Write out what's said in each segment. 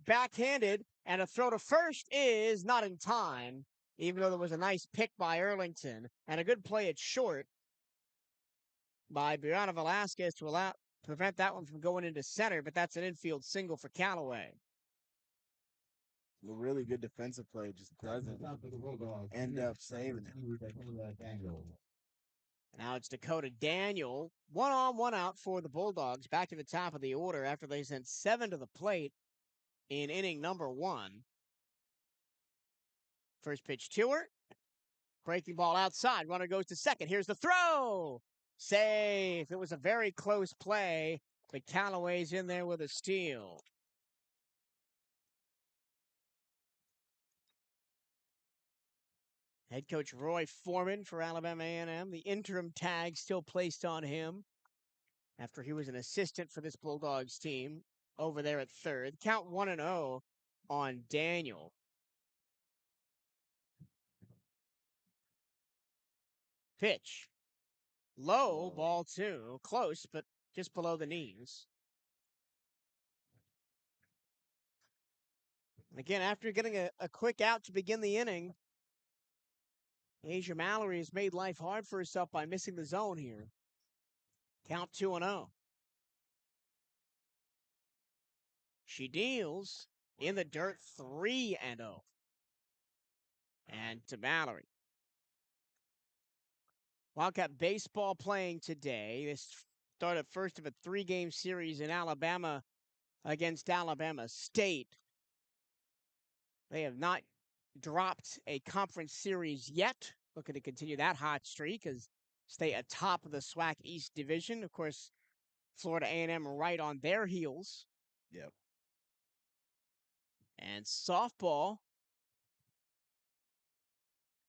backhanded, and a throw to first is not in time, even though there was a nice pick by Erlington and a good play at short by Brianna Velasquez to prevent that one from going into center, but that's an infield single for Callaway. A really good defensive play just doesn't end up saving it. Now it's Dakota Daniel, 1 on, 1 out for the Bulldogs, back to the top of the order after they sent 7 to the plate in inning number 1. First pitch to her. Breaking ball outside. Runner goes to second. Here's the throw. Safe. It was a very close play, but Callaway's in there with a steal. Head coach Roy Foreman for Alabama A&M. The interim tag still placed on him after he was an assistant for this Bulldogs team over there at third. Count 1-0 on Daniel. Pitch. Low, ball 2. Close, but just below the knees. Again, after getting a quick out to begin the inning, Asia Mallory has made life hard for herself by missing the zone here. Count 2-0. She deals in the dirt 3-0. And to Mallory. Wildcat baseball playing today. This started first of a 3-game series in Alabama against Alabama State. They have not dropped a conference series yet. Looking to continue that hot streak as stay atop of the SWAC East Division. Of course, Florida A&M right on their heels. Yep. And softball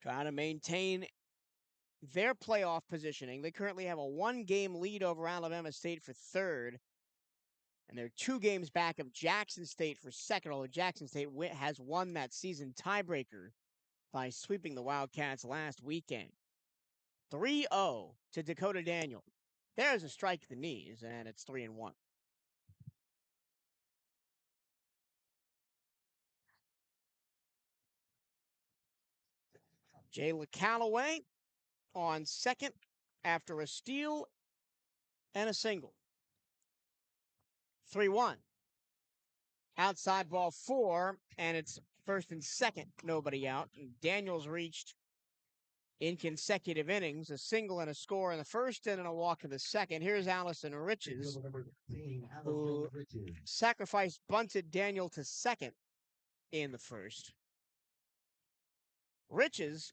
trying to maintain their playoff positioning. They currently have a 1-game lead over Alabama State for third. And they're 2 games back of Jackson State for second, although Jackson State has won that season tiebreaker by sweeping the Wildcats last weekend. 3-0 to Dakota Daniel. There's a strike at the knees, and it's 3-1. Jayla Callaway on second after a steal and a single. 3-1. Outside ball 4, and it's first and second, nobody out. And Daniels reached in consecutive innings, a single and a score in the first and a walk in the second. Here's Allison Riches, who sacrificed bunted Daniel to second in the first. Riches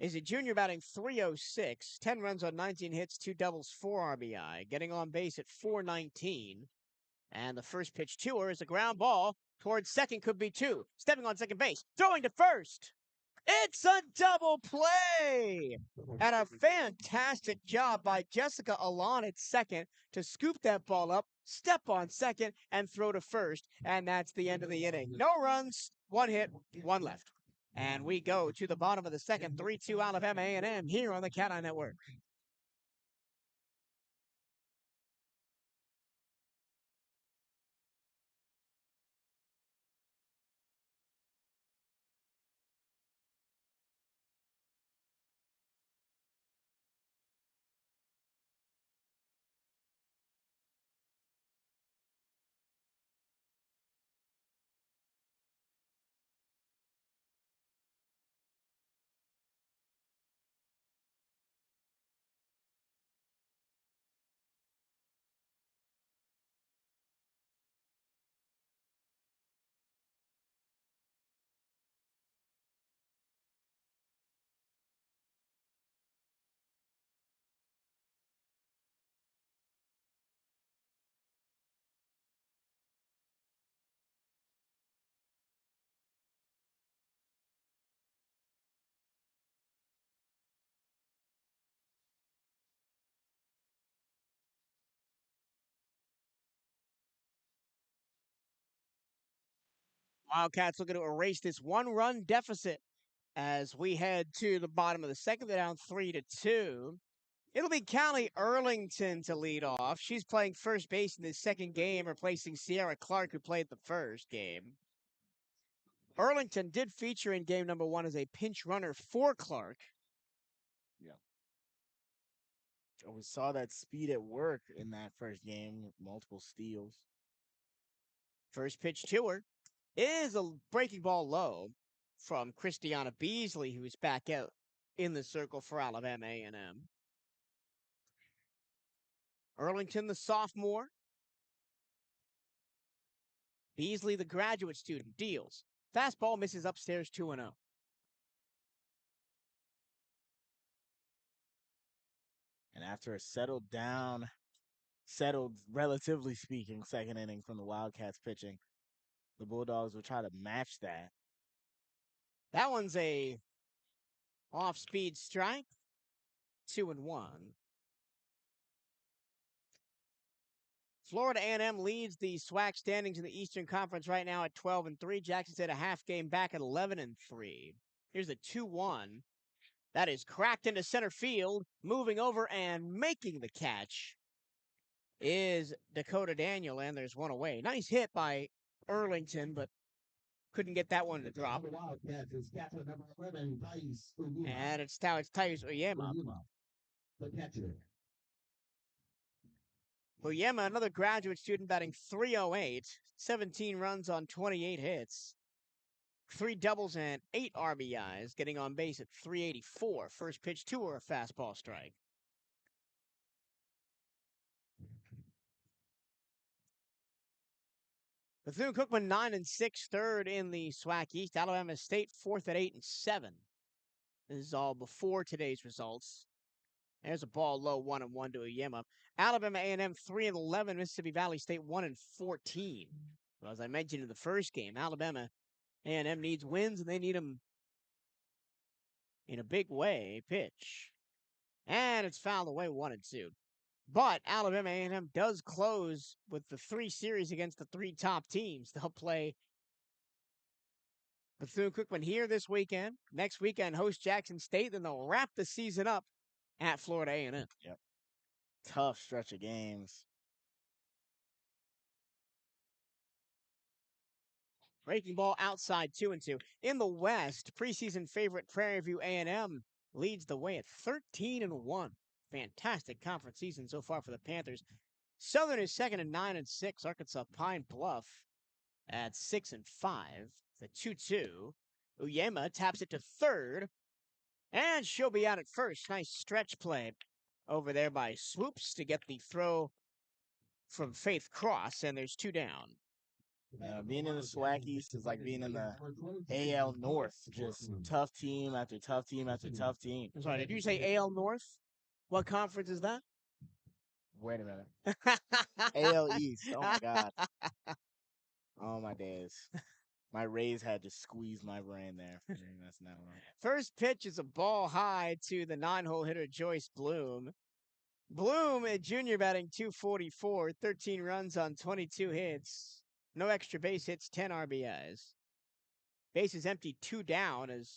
is a junior batting .306, 10 runs on 19 hits, 2 doubles, 4 RBI, getting on base at .419. And the first pitch to her is a ground ball towards second, could be 2. Stepping on second base, throwing to first. It's a double play! And a fantastic job by Jessica Alon at second to scoop that ball up, step on second, and throw to first. And that's the end of the inning. No runs, 1 hit, 1 left. And we go to the bottom of the second, 3-2 Alabama A&M here on the Cat Eye Network. Wildcats looking to erase this 1-run deficit as we head to the bottom of the second. They're down 3-2. It'll be Callie Erlington to lead off. She's playing first base in the second game, replacing Sierra Clark, who played the first game. Erlington did feature in game number 1 as a pinch runner for Clark. Yeah. We saw that speed at work in that first game with multiple steals. First pitch to her is a breaking ball low from Christiana Beasley, who's back out in the circle for Alabama A&M. Erlington, the sophomore. Beasley, the graduate student, deals. Fastball misses upstairs 2-0. And after a settled, relatively speaking, second inning from the Wildcats pitching, the Bulldogs will try to match that. That one's a off-speed strike. 2-1. Florida A&M leads the SWAC standings in the Eastern Conference right now at 12-3. Jackson State a half game back at 11-3. Here's a 2-1. That is cracked into center field. Moving over and making the catch is Dakota Daniel, and there's one away. Nice hit by Erlington, but couldn't get that one to drop. And it's Thais Oyema. Oyema, another graduate student, batting .308, 17 runs on 28 hits, 3 doubles and 8 RBIs, getting on base at .384. First pitch to her, a fastball strike. Bethune-Cookman 9-6, third in the SWAC East. Alabama State fourth at 8-7. This is all before today's results. There's a ball low, 1-1 to Oyema. Alabama A&M 3-11, Mississippi Valley State 1-14. Well, as I mentioned in the first game, Alabama A&M needs wins, and they need them in a big way. Pitch, and it's fouled away, 1-2. But Alabama A&M does close with the 3 series against the 3 top teams. They'll play Bethune-Cookman here this weekend. Next weekend, host Jackson State. Then they'll wrap the season up at Florida A&M. Yep. Tough stretch of games. Breaking ball outside, 2-2. In the West, preseason favorite Prairie View A&M leads the way at 13-1. Fantastic conference season so far for the Panthers. Southern is second at 9-6. Arkansas Pine Bluff at 6-5. The 2-2. Oyema taps it to third, and she'll be out at first. Nice stretch play over there by Swoops to get the throw from Faith Cross, and there's 2 down. Being in the SWAC East is like being in the AL North. Just tough team after tough team after tough team. I'm sorry, did you say AL North? What conference is that? Wait a minute. AL East. Oh, my God. Oh, my days. My Rays had to squeeze my brain there. That's not right. First pitch is a ball high to the 9-hole hitter, Joyce Bloom. Bloom, a junior, batting .244, 13 runs on 22 hits. No extra base hits, 10 RBIs. Bases empty, 2 down as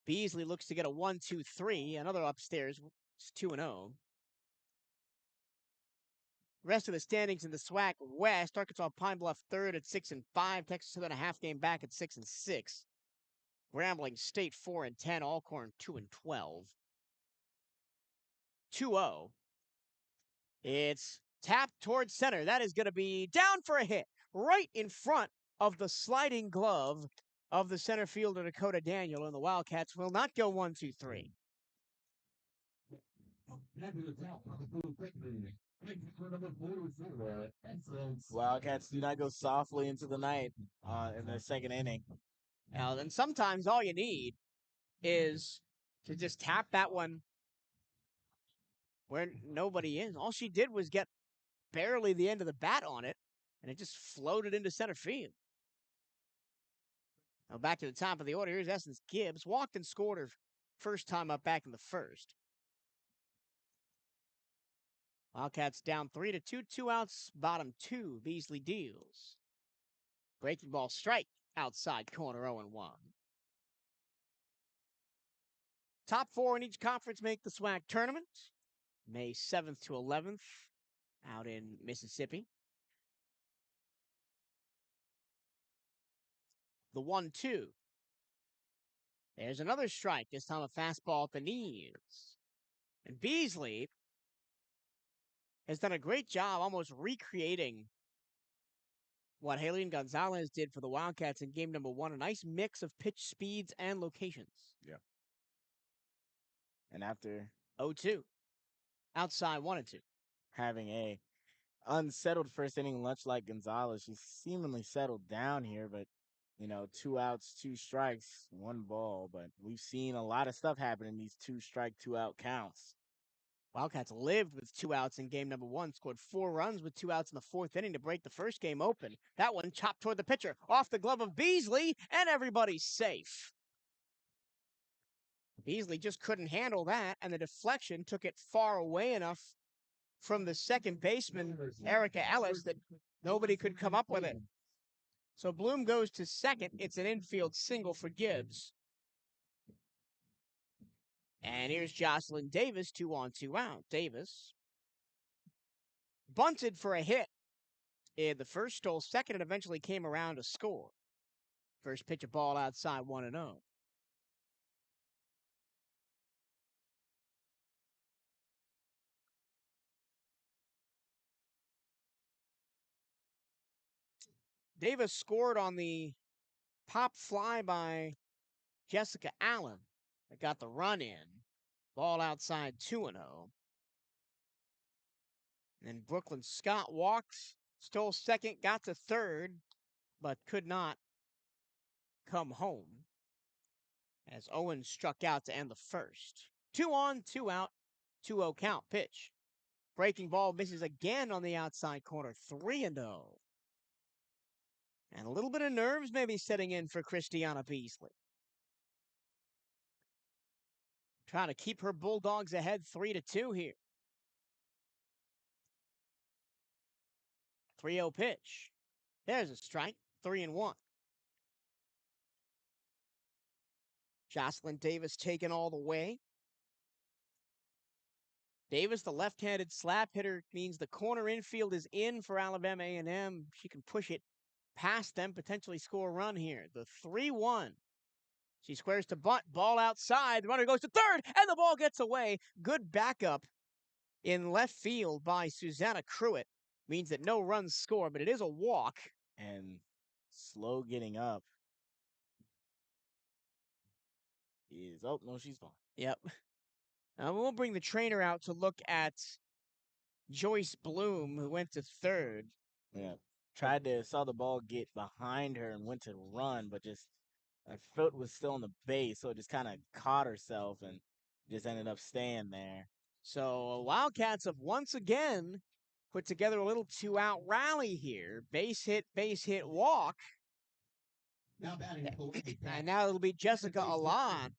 Beasley looks to get a 1-2-3. Another upstairs. It's 2-0. Rest of the standings in the SWAC West. Arkansas Pine Bluff third at 6-5. Texas Southern a half game back at 6-6. Grambling State 4-10. Alcorn 2-12. 2-0. It's tapped towards center. That is going to be down for a hit right in front of the sliding glove of the center fielder Dakota Daniel, and the Wildcats will not go 1-2-3. Wildcats do not go softly into the night in the second inning. Now, then sometimes all you need is to just tap that one where nobody is. All she did was get barely the end of the bat on it, and it just floated into center field. Now back to the top of the order. Here's Essence Gibbs. Walked and scored her first time up back in the first. Wildcats down 3-2. 2 outs, bottom 2. Beasley deals. Breaking ball strike outside corner, 0-1. Top 4 in each conference make the SWAC tournament. May 7th to 11th out in Mississippi. The 1-2. There's another strike, this time a fastball at the knees. And Beasley has done a great job almost recreating what Helian Gonzalez did for the Wildcats in game number 1. A nice mix of pitch speeds and locations. Yeah. And after 0-2. Outside 1-2. having a unsettled first inning, much like Gonzalez, she's seemingly settled down here, but 2 outs, 2 strikes, 1 ball. But we've seen a lot of stuff happen in these 2 strike, 2 out counts. Wildcats lived with 2 outs in game number 1, scored 4 runs with 2 outs in the 4th inning to break the first game open. That one chopped toward the pitcher, off the glove of Beasley, and everybody's safe. Beasley just couldn't handle that, and the deflection took it far away enough from the second baseman, Erica Ellis, that nobody could come up with it. So Bloom goes to second. It's an infield single for Gibbs. And here's Jocelyn Davis, 2 on, 2 out. Davis bunted for a hit in the first, stole second, and eventually came around to score. First pitch, a ball outside, 1-0. Davis scored on the pop fly by Jessica Allen that got the run in. Ball outside, 2-0. And Brooklyn Scott walked, stole second, got to third, but could not come home as Owens struck out to end the first. 2 on, 2 out, 2-0 count. Pitch. Breaking ball misses again on the outside corner, 3-0. And a little bit of nerves maybe setting in for Christiana Beasley. Trying to keep her Bulldogs ahead 3-2 here. 3-0 pitch. There's a strike, 3-1. Jocelyn Davis taken all the way. Davis, the left-handed slap hitter, means the corner infield is in for Alabama A&M. She can push it past them, potentially score a run here. The 3-1. She squares to bunt, ball outside. The runner goes to third, and the ball gets away. Good backup in left field by Susanna Cruitt. Means that no runs score, but it is a walk. And slow getting up is, oh, no, she's gone. Yep. We'll bring the trainer out to look at Joyce Bloom, who went to third. Yeah. Saw the ball get behind her and went to run, but just her foot was still on the base, so it just kind of caught herself and just ended up staying there. So Wildcats have once again put together a little 2-out rally here. Base hit, walk. And now it'll be Jessica Alon.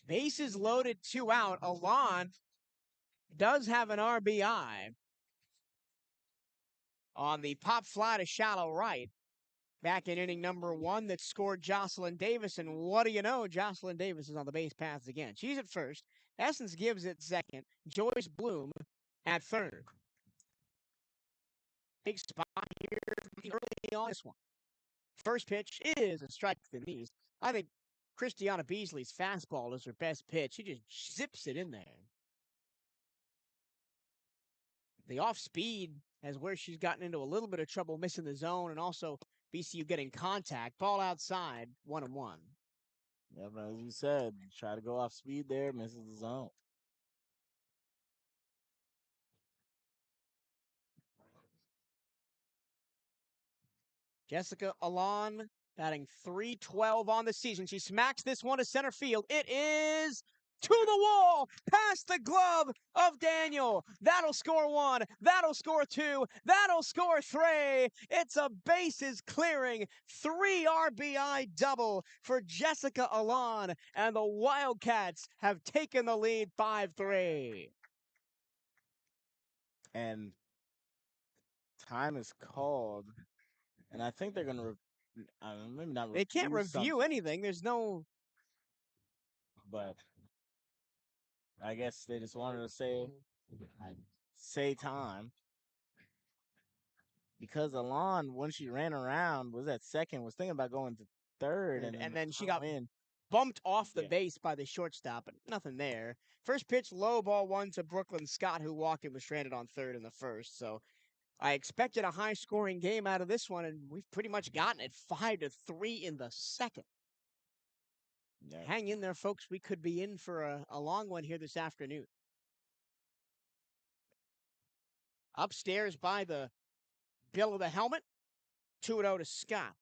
Bases loaded, 2 out. Alon does have an RBI on the pop fly to shallow right. Back in inning number 1 that scored Jocelyn Davis. And what do you know? Jocelyn Davis is on the base paths again. She's at first. Essence Gibbs at second. Joyce Bloom at third. Big spot here early on this one. First pitch is a strike to the knees. I think Christiana Beasley's fastball is her best pitch. She just zips it in there. The off speed is where she's gotten into a little bit of trouble missing the zone, and also BCU getting contact. Ball outside, 1-1. Yeah, but as you said, try to go off speed there, misses the zone. Jessica Alon batting .312 on the season. She smacks this one to center field. It is to the wall, past the glove of Daniel. That'll score 1. That'll score 2. That'll score 3. It's a bases clearing 3 RBI double for Jessica Alon, and the Wildcats have taken the lead 5-3. And time is called, and I think they're going to maybe not. They can't review anything. There's no but I guess they just wanted to say time because Alon, when she ran around, was at second, was thinking about going to third, And then she throw got in. bumped off the Yeah. base by the shortstop, but nothing there. First pitch, low ball one to Brooklyn Scott, who walked and was stranded on third in the first. So I expected a high scoring game out of this one, and we've pretty much gotten it 5-3 in the second. Yeah. Hang in there, folks. We could be in for a long one here this afternoon. Upstairs by the bill of the helmet, 2-0 to Scott.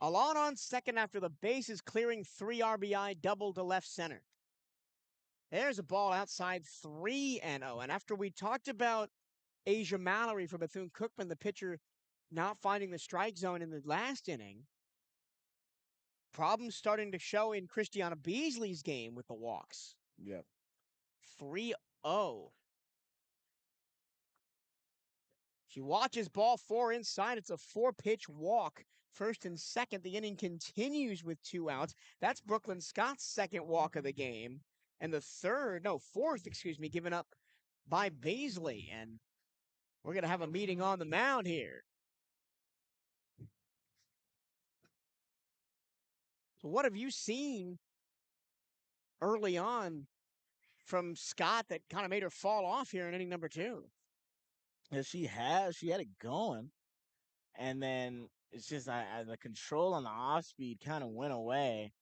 Alon on second after the bases clearing 3 RBI double to left center. There's a ball outside 3-0. And after we talked about Asia Mallory from Bethune-Cookman, the pitcher not finding the strike zone in the last inning, problems starting to show in Christiana Beasley's game with the walks. Yep. 3-0. She watches ball 4 inside. It's a 4-pitch walk. First and second. The inning continues with 2 outs. That's Brooklyn Scott's second walk of the game. And the fourth, given up by Beasley. And we're going to have a meeting on the mound here. So what have you seen early on from Scott that kind of made her fall off here in inning number 2? Yeah, she had it going, and then it's just the control on the off speed kind of went away,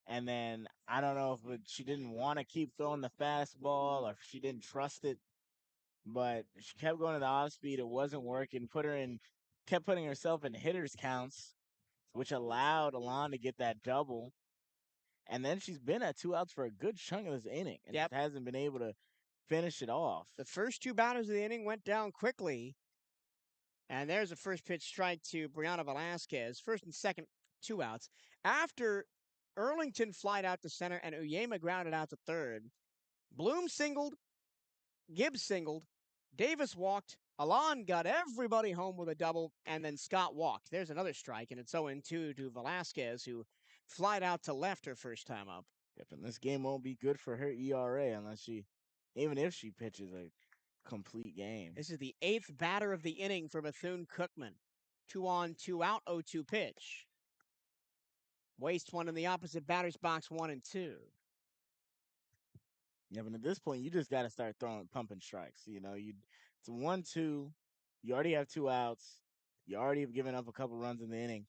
and then I don't know if she didn't want to keep throwing the fastball or if she didn't trust it, but she kept going to the off speed. It wasn't working. Kept putting herself in hitters counts, which allowed Alon to get that double. And then she's been at 2 outs for a good chunk of this inning and just hasn't been able to finish it off. The first 2 batters of the inning went down quickly. And there's a first pitch strike to Brianna Velasquez. First and second, 2 outs. After Erlington flied out to center and Uyema grounded out to third, Bloom singled, Gibbs singled, Davis walked, Alon got everybody home with a double, and then Scott walked. There's another strike, and it's 0-2 to Velasquez, who flied out to left her first time up. Yep, and this game won't be good for her ERA even if she pitches a complete game. This is the 8th batter of the inning for Bethune-Cookman. 2 on, 2 out, 0-2 pitch. Waste one in the opposite batter's box, 1-2. Yeah, but at this point, you just got to start pumping strikes. It's 1-2. You already have 2 outs. You already have given up a couple runs in the inning.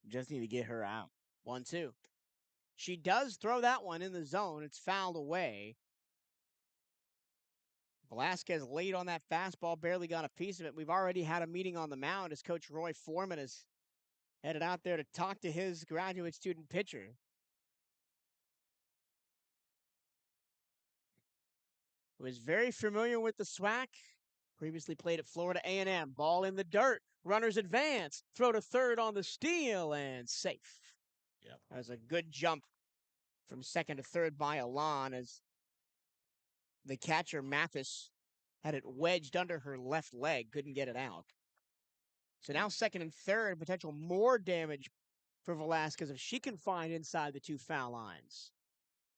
You just need to get her out. 1-2. She does throw that one in the zone. It's fouled away. Velasquez late on that fastball, barely got a piece of it. We've already had a meeting on the mound as Coach Roy Foreman is headed out there to talk to his graduate student pitcher. Who is very familiar with the SWAC. Previously played at Florida A&M. Ball in the dirt. Runners advance. Throw to third on the steal and safe. Yep. That was a good jump from second to third by Alon as the catcher, Mathis, had it wedged under her left leg. Couldn't get it out. So now second and third, potential more damage for Velasquez if she can find inside the 2 foul lines.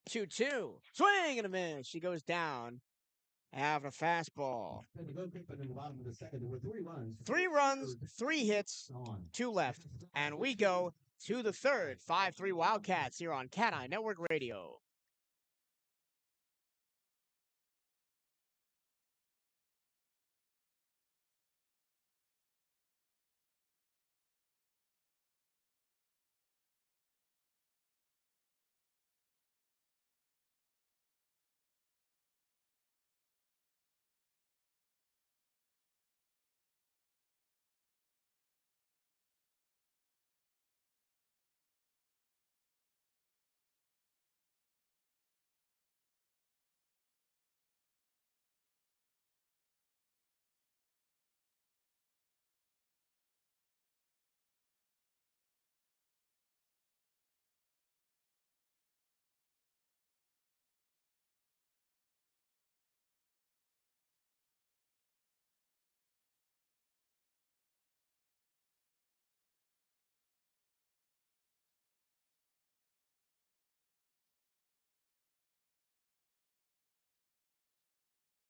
2-2. Swing and a miss. She goes down. After fastball. 3 runs, 3 hits, 2 left. And we go to the third. 5-3 Wildcats here on Cat Eye Network Radio.